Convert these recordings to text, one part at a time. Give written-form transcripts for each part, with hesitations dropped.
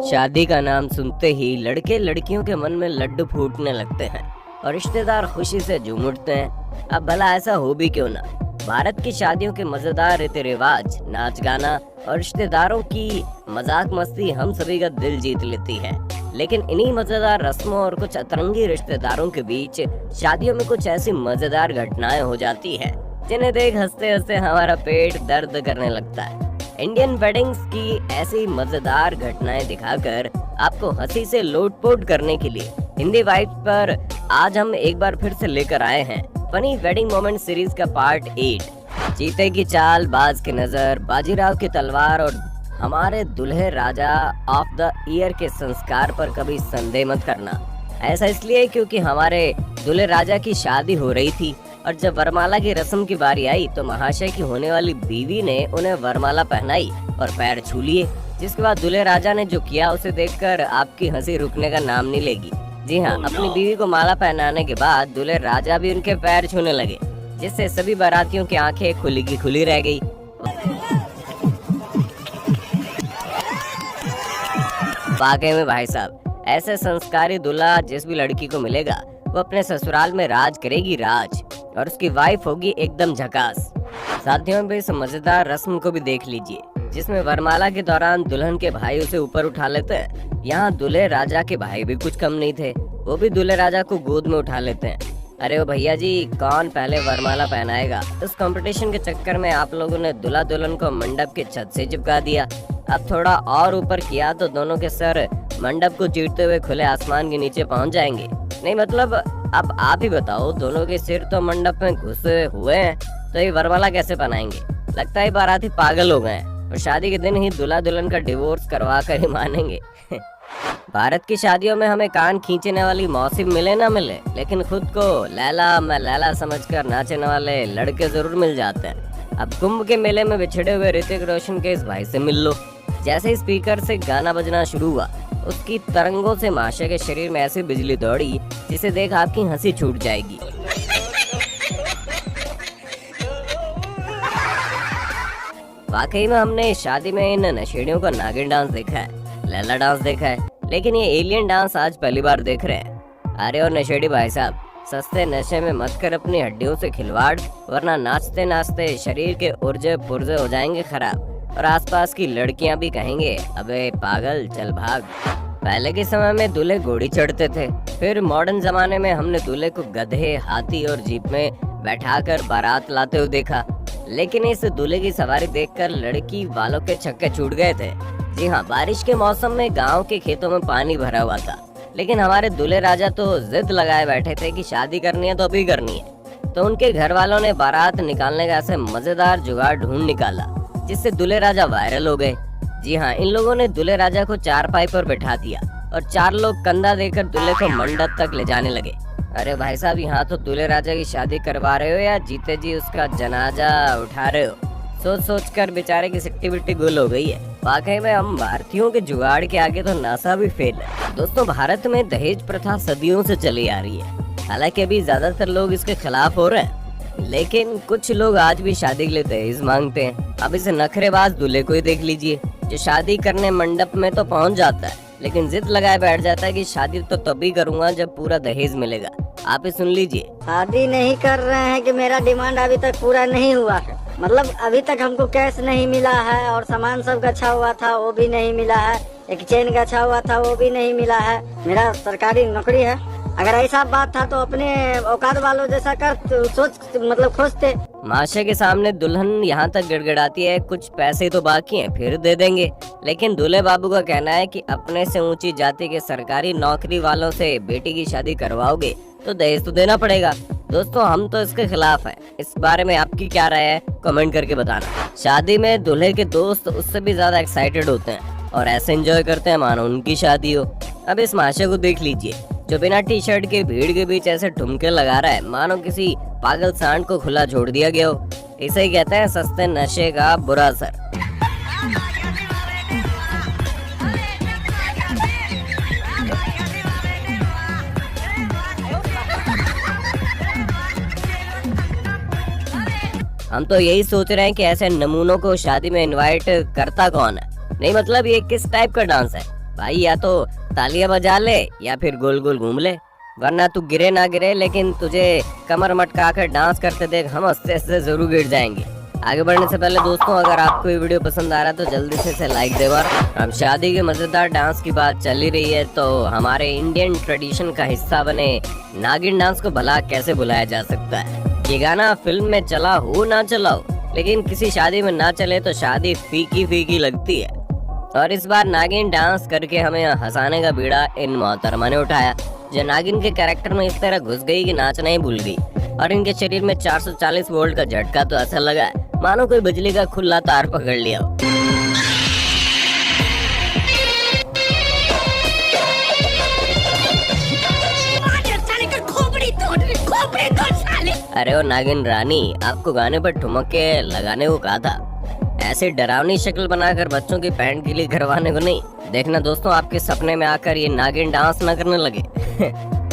शादी का नाम सुनते ही लड़के लड़कियों के मन में लड्डू फूटने लगते हैं और रिश्तेदार खुशी से झूम उठते हैं। अब भला ऐसा हो भी क्यों ना। भारत की शादियों के मजेदार रीति रिवाज, नाच गाना और रिश्तेदारों की मजाक मस्ती हम सभी का दिल जीत लेती है। लेकिन इन्हीं मजेदार रस्मों और कुछ अतरंगी रिश्तेदारों के बीच शादियों में कुछ ऐसी मजेदार घटनाएं हो जाती है जिन्हें देख हंसते हंसते हमारा पेट दर्द करने लगता है। इंडियन वेडिंग्स की ऐसी मजेदार घटनाएं दिखाकर आपको हंसी से लोटपोट करने के लिए हिंदी वाइब्स पर आज हम एक बार फिर से लेकर आए हैं फनी वेडिंग मोमेंट सीरीज का पार्ट 8। चीते की चाल, बाज की नजर, बाजीराव की तलवार और हमारे दूल्हे राजा ऑफ द ईयर के संस्कार पर कभी संदेह मत करना। ऐसा इसलिए क्योंकि हमारे दूल्हे राजा की शादी हो रही थी और जब वरमाला की रस्म की बारी आई तो महाशय की होने वाली बीवी ने उन्हें वरमाला पहनाई और पैर छू लिए। जिसके बाद दूल्हे राजा ने जो किया उसे देखकर आपकी हंसी रुकने का नाम नहीं लेगी। जी हाँ, अपनी बीवी को माला पहनाने के बाद दूल्हे राजा भी उनके पैर छूने लगे, जिससे सभी बारातियों की आंखें खुली की खुली रह गई। वाकई में भाई साहब, ऐसे संस्कारी दूल्हा जिस भी लड़की को मिलेगा वो अपने ससुराल में राज करेगी राज, और उसकी वाइफ होगी एकदम झकास। साथियों में इस मजेदार रस्म को भी देख लीजिए जिसमें वरमाला के दौरान दुल्हन के भाई उसे ऊपर उठा लेते हैं। यहाँ दूल्हे राजा के भाई भी कुछ कम नहीं थे, वो भी दूल्हे राजा को गोद में उठा लेते हैं। अरे ओ भैया जी, कौन पहले वरमाला पहनाएगा। इस कंपटीशन के चक्कर में आप लोगों ने दूल्हा दुल्हन को मंडप के छत से चिपका दिया। अब थोड़ा और ऊपर किया तो दोनों के सर मंडप को चीरते हुए खुले आसमान के नीचे पहुंच जाएंगे। नहीं मतलब अब आप ही बताओ, दोनों के सिर तो मंडप में घुसे हुए हैं तो ये वरमाला कैसे पहनाएंगे। लगता है बाराती पागल हो गए हैं और शादी के दिन ही दूल्हा दुल्हन का डिवोर्स करवा कर ही मानेंगे। भारत की शादियों में हमें कान खींचने वाली मौसी मिले ना मिले, लेकिन खुद को लैला मैं लैला समझकर नाचने वाले लड़के जरूर मिल जाते हैं। अब कुंभ के मेले में बिछड़े हुए ऋतिक रोशन के इस भाई से मिल लो। जैसे ही स्पीकर से गाना बजना शुरू हुआ, उसकी तरंगों से महाशय के शरीर में ऐसी बिजली दौड़ी जिसे देख आपकी हंसी छूट जाएगी। वाकई में हमने शादी में इन नशेड़ियों का नागिन डांस देखा है, लैला डांस देखा है, लेकिन ये एलियन डांस आज पहली बार देख रहे हैं। अरे और नशेड़ी भाई साहब, सस्ते नशे में मत कर अपनी हड्डियों से खिलवाड़, वरना नाचते नाचते शरीर के उर्जे पुर्जे हो जाएंगे खराब और आसपास की लड़कियां भी कहेंगे अबे पागल चल भाग। पहले के समय में दूल्हे घोड़ी चढ़ते थे, फिर मॉडर्न जमाने में हमने दूल्हे को गधे, हाथी और जीप में बैठाकर बारात लाते हुए देखा। लेकिन इस दूल्हे की सवारी देखकर लड़की वालों के छक्के छूट गए थे। जी हाँ, बारिश के मौसम में गांव के खेतों में पानी भरा हुआ था, लेकिन हमारे दूल्हे राजा तो जिद लगाए बैठे थे कि शादी करनी है तो अभी करनी है। तो उनके घर वालों ने बारात निकालने का ऐसे मजेदार जुगाड़ ढूंढ निकाला जिससे दूल्हे राजा वायरल हो गए। जी हाँ, इन लोगों ने दूल्हे राजा को चारपाई पर बैठा दिया और 4 लोग कंधा देकर दूल्हे को मंडप तक ले जाने लगे। अरे भाई साहब, यहाँ तो दूल्हे राजा की शादी करवा रहे हो या जीते जी उसका जनाजा उठा रहे हो। सोच सोच कर बेचारे की सिट्टी बिट्टी गुल हो गई है। वाकई में हम भारतीयों के जुगाड़ के आगे तो नासा भी फेल है। दोस्तों, भारत में दहेज प्रथा सदियों से चली आ रही है। हालांकि अभी ज्यादातर लोग इसके खिलाफ हो रहे हैं, लेकिन कुछ लोग आज भी शादी के लिए दहेज मांगते हैं। अब इसे नखरेबाज दूल्हे को ही देख लीजिए, जो शादी करने मंडप में तो पहुंच जाता है, लेकिन जिद लगाए बैठ जाता है कि शादी तो तभी करूंगा जब पूरा दहेज मिलेगा। आप ही सुन लीजिए। शादी नहीं कर रहे हैं कि मेरा डिमांड अभी तक पूरा नहीं हुआ है। मतलब अभी तक हमको कैश नहीं मिला है और सामान सब गछा हुआ था वो भी नहीं मिला है, एक चेन गछा हुआ था वो भी नहीं मिला है। मेरा सरकारी नौकरी है। अगर ऐसा बात था तो अपने औकात वालों जैसा कर सोच, मतलब खोजते। महाशय के सामने दुल्हन यहाँ तक गिड़गिड़ाती है कुछ पैसे तो बाकी हैं फिर दे देंगे, लेकिन दूल्हे बाबू का कहना है कि अपने से ऊंची जाति के सरकारी नौकरी वालों से बेटी की शादी करवाओगे तो दहेज तो देना पड़ेगा। दोस्तों, हम तो इसके खिलाफ हैं। इस बारे में आपकी क्या राय है, कमेंट करके बताना। शादी में दूल्हे के दोस्त उससे भी ज्यादा एक्साइटेड होते हैं और ऐसे एंजॉय करते हैं मानो उनकी शादी हो। अब इस महाशय को देख लीजिए, जो बिना टी शर्ट के भीड़ के बीच ऐसे ठुमके लगा रहा है मानो किसी पागल सांड को खुला छोड़ दिया गया हो। इसे ही कहते हैं सस्ते नशे का बुरा असर। हम तो यही सोच रहे हैं कि ऐसे नमूनों को शादी में इनवाइट करता कौन है। नहीं मतलब ये किस टाइप का डांस है भाई या तो तालियां बजा ले या फिर गोल गोल घूम ले, वरना तू गिरे ना गिरे लेकिन तुझे कमर मटका कर डांस करते देख हम हंसते हंसते जरूर गिर जाएंगे। आगे बढ़ने से पहले दोस्तों, अगर आपको ये वीडियो पसंद आ रहा है तो जल्दी से इसे लाइक दे बार। अब शादी के मजेदार डांस की बात चल ही रही है तो हमारे इंडियन ट्रेडिशन का हिस्सा बने नागिन डांस को भला कैसे भुलाया जा सकता है। ये गाना फिल्म में चला हो ना चला हो, लेकिन किसी शादी में ना चले तो शादी फीकी फीकी लगती है। और इस बार नागिन डांस करके हमें हंसाने का बीड़ा इन मोहतरमा ने उठाया, जो नागिन के कैरेक्टर में इस तरह घुस गई कि नाचना ही भूल गई। और इनके शरीर में 440 वोल्ट का झटका तो ऐसा लगा है मानो कोई बिजली का खुला तार पकड़ लिया हो। अरे ओ नागिन रानी, आपको गाने पर ठुमक के लगाने को कहा था, ऐसे डरावनी शक्ल बनाकर बच्चों की पैंट गीली करवाने को नहीं। देखना दोस्तों, आपके सपने में आकर ये नागिन डांस न करने लगे।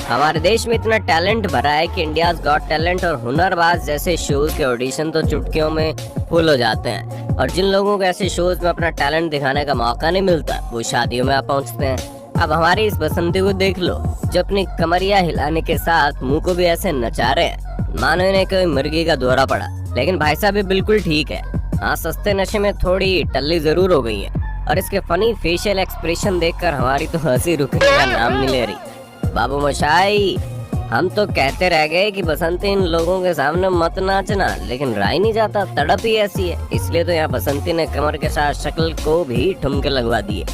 हमारे देश में इतना टैलेंट भरा है कि इंडियाज गॉट टैलेंट और हुनरबाज जैसे शोज के ऑडिशन तो चुटकियों में फुल हो जाते हैं, और जिन लोगों को ऐसे शोज में अपना टैलेंट दिखाने का मौका नहीं मिलता वो शादियों में आ पहुंचते हैं। अब हमारी इस बसंती को देख लो, जो अपनी कमरिया हिलाने के साथ मुंह को भी ऐसे नचा रहे हैं मानो इन्हें कोई मुर्गी का दौरा पड़ा। लेकिन भाई साहब ये बिल्कुल ठीक है। हाँ, सस्ते नशे में थोड़ी टल्ली जरूर हो गई है, और इसके फनी फेशियल एक्सप्रेशन देखकर हमारी तो हंसी रुकने का नाम नहीं ले रही। बाबू मशाई, हम तो कहते रह गए कि बसंती इन लोगों के सामने मत नाचना, लेकिन रहा ही नहीं जाता, तड़प ही ऐसी है। इसलिए तो यहाँ बसंती ने कमर के साथ शक्ल को भी ठुमके लगवा दिए।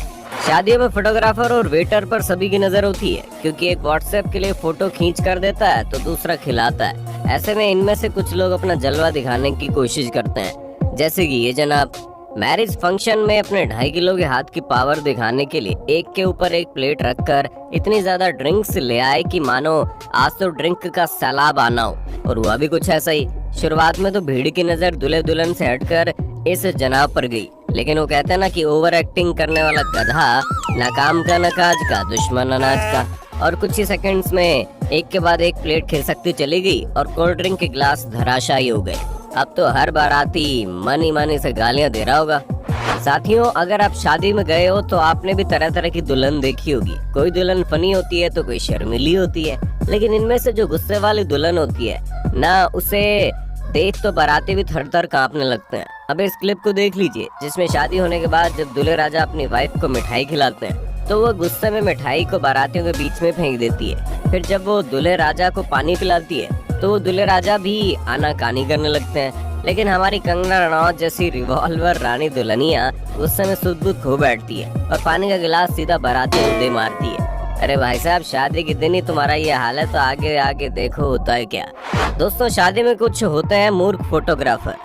शादियों में फोटोग्राफर और वेटर पर सभी की नजर होती है, क्योंकि एक व्हाट्सएप के लिए फोटो खींच कर देता है तो दूसरा खिलाता है। ऐसे में इनमें से कुछ लोग अपना जलवा दिखाने की कोशिश करते हैं, जैसे कि ये जनाब मैरिज फंक्शन में अपने 2.5 किलो के हाथ की पावर दिखाने के लिए एक के ऊपर एक प्लेट रखकर इतनी ज्यादा ड्रिंक्स ले आए कि मानो आज तो ड्रिंक का सैलाब आना हो। और हुआ भी कुछ ऐसा ही। शुरुआत में तो भीड़ की नजर दूल्हे दुल्हन से हटकर इस जनाब पर गई, लेकिन वो कहते हैं ना कि ओवर एक्टिंग करने वाला गधा नाकाम का नकाज का दुश्मन अनाज का। और कुछ ही सेकंड्स में एक के बाद एक प्लेट खिसकती चली गई और कोल्ड ड्रिंक के गिलास धराशायी हो गए। अब तो हर बाराती मनी मनी से गालियां दे रहा होगा। साथियों, अगर आप शादी में गए हो तो आपने भी तरह तरह की दुल्हन देखी होगी। कोई दुल्हन फनी होती है तो कोई शर्मीली होती है, लेकिन इनमें से जो गुस्से वाली दुल्हन होती है ना, उसे देख तो बाराती भी थर थर कांपने लगते हैं। अब इस क्लिप को देख लीजिए, जिसमें शादी होने के बाद जब दूल्हे राजा अपनी वाइफ को मिठाई खिलाते हैं तो वो गुस्से में मिठाई को बारातियों के बीच में फेंक देती है। फिर जब वो दूल्हे राजा को पानी पिलाती है तो वो दूल्हे राजा भी आनाकानी करने लगते हैं। लेकिन हमारी कंगना रनौत जैसी रिवॉल्वर रानी दुल्हनिया गुस्से में सुध-बुध खो बैठती है और पानी का गिलास सीधा बाराती को दे मारती है। अरे भाई साहब, शादी के दिन ही तुम्हारा ये हाल है तो आगे आगे देखो होता है क्या। दोस्तों, शादी में कुछ होते हैं मूर्ख फोटोग्राफर,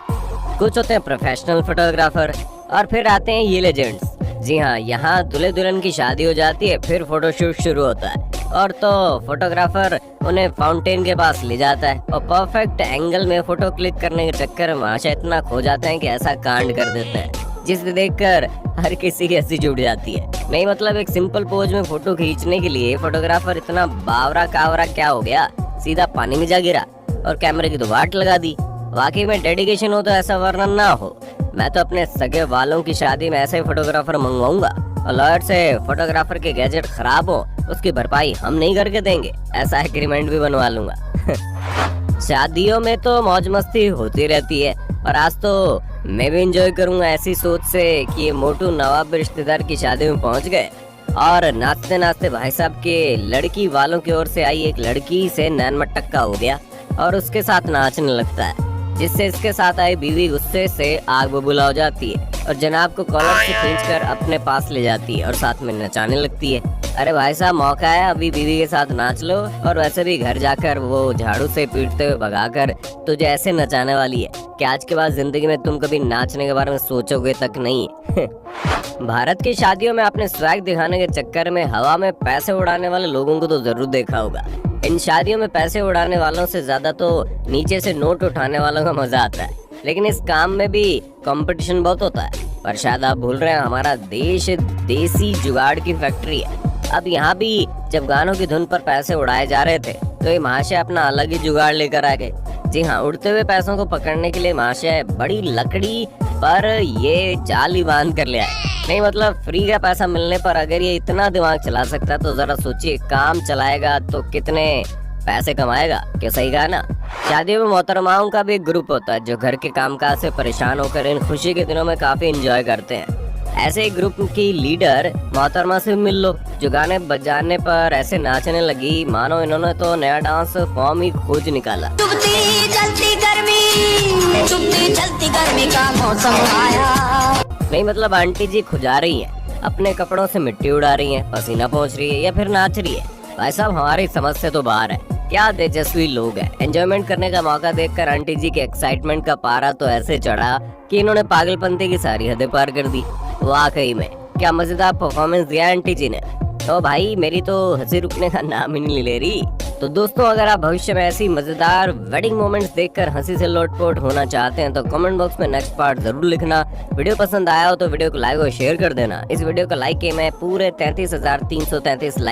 कुछ होते हैं प्रोफेशनल फोटोग्राफर, और फिर आते हैं ये लेजेंड्स। जी हाँ, यहाँ दूल्हे दुल्हन की शादी हो जाती है, फिर फोटोशूट शुरू होता है, और तो फोटोग्राफर उन्हें फाउंटेन के पास ले जाता है और परफेक्ट एंगल में फोटो क्लिक करने के चक्कर में वहाँ से इतना खो जाते हैं कि ऐसा कांड कर देते हैं जिसे देखकर हर किसी की हंसी जुड़ जाती है। नहीं मतलब एक सिंपल पोज में फोटो खींचने के लिए फोटोग्राफर इतना बावरा कावरा क्या हो गया, सीधा पानी में जा गिरा और कैमरे की तो वाट लगा दी। वाकई में डेडिकेशन हो तो ऐसा वर्णन ना हो। मैं तो अपने सगे वालों की शादी में ऐसे फोटोग्राफर मंगवाऊंगा, और लॉयर से फोटोग्राफर के गैजेट खराब हो उसकी भरपाई हम नहीं करके देंगे, ऐसा एग्रीमेंट भी बनवा लूंगा। शादियों में तो मौज मस्ती होती रहती है, और आज तो मैं भी एंजॉय करूंगा ऐसी सोच से कि ये मोटू नवाब रिश्तेदार की शादी में पहुंच गए, और नाचते नाचते भाई साहब के लड़की वालों की ओर से आई एक लड़की से नैन मटक्का हो गया और उसके साथ नाचने लगता है, जिससे इसके साथ आई बीवी गुस्से से आग बबूला हो जाती है और जनाब को कॉलर से खींचकर अपने पास ले जाती है और साथ में नचाने लगती है। अरे भाई साहब, मौका है, अभी बीवी के साथ नाच लो, और वैसे भी घर जाकर वो झाड़ू से पीटते हुए भगाकर तुझे ऐसे नचाने वाली है कि आज के बाद जिंदगी में तुम कभी नाचने के बारे में सोचोगे तक नहीं। भारत की शादियों में अपने स्वैग दिखाने के चक्कर में हवा में पैसे उड़ाने वाले लोगों को तो जरूर देखा होगा। इन शादियों में पैसे उड़ाने वालों से ज्यादा तो नीचे से नोट उठाने वालों का मजा आता है, लेकिन इस काम में भी कंपटीशन बहुत होता है। पर शायद आप भूल रहे हैं, हमारा देश देसी जुगाड़ की फैक्ट्री है। अब यहाँ भी जब गानों की धुन पर पैसे उड़ाए जा रहे थे तो ये महाशय अपना अलग ही जुगाड़ लेकर आ गए। जी हाँ, उड़ते हुए पैसों को पकड़ने के लिए महाशय बड़ी लकड़ी पर ये जाल ही बांध कर ले आए। नहीं मतलब फ्री का पैसा मिलने पर अगर ये इतना दिमाग चला सकता है तो जरा सोचिए काम चलाएगा तो कितने पैसे कमाएगा। क्या सही कहा ना। शादियों में मोहतरमाओं का भी एक ग्रुप होता है जो घर के कामकाज से परेशान होकर इन खुशी के दिनों में काफी एंजॉय करते हैं। ऐसे एक ग्रुप की लीडर मोहतरमा से मिल लो जो गाने बजाने पर ऐसे नाचने लगी मानो इन्होंने तो नया डांस फॉर्म ही खोज निकाला। चुपती चलती गर्मी का मौसम आया। नहीं मतलब आंटी जी खुजा रही हैं, अपने कपड़ों से मिट्टी उड़ा रही हैं, पसीना पोंछ रही है या फिर नाच रही है। भाई साहब हमारी समझ से तो बाहर है। क्या तेजस्वी लोग हैं। एंजॉयमेंट करने का मौका देखकर आंटी जी के एक्साइटमेंट का पारा तो ऐसे चढ़ा कि इन्होंने पागलपंती की सारी हदें पार कर दी। वाकई में क्या मजेदार परफॉर्मेंस दिया आंटी जी ने। तो भाई मेरी तो हंसी रुकने का नाम ही नहीं ले रही। तो दोस्तों अगर आप भविष्य में ऐसी मजेदार वेडिंग मोमेंट्स देखकर हंसी से लोटपोट होना चाहते हैं तो कमेंट बॉक्स में नेक्स्ट पार्ट जरूर लिखना। वीडियो पसंद आया हो तो वीडियो को लाइक और शेयर कर देना। इस वीडियो का लाइक किए मैं पूरे 33,333 लाइक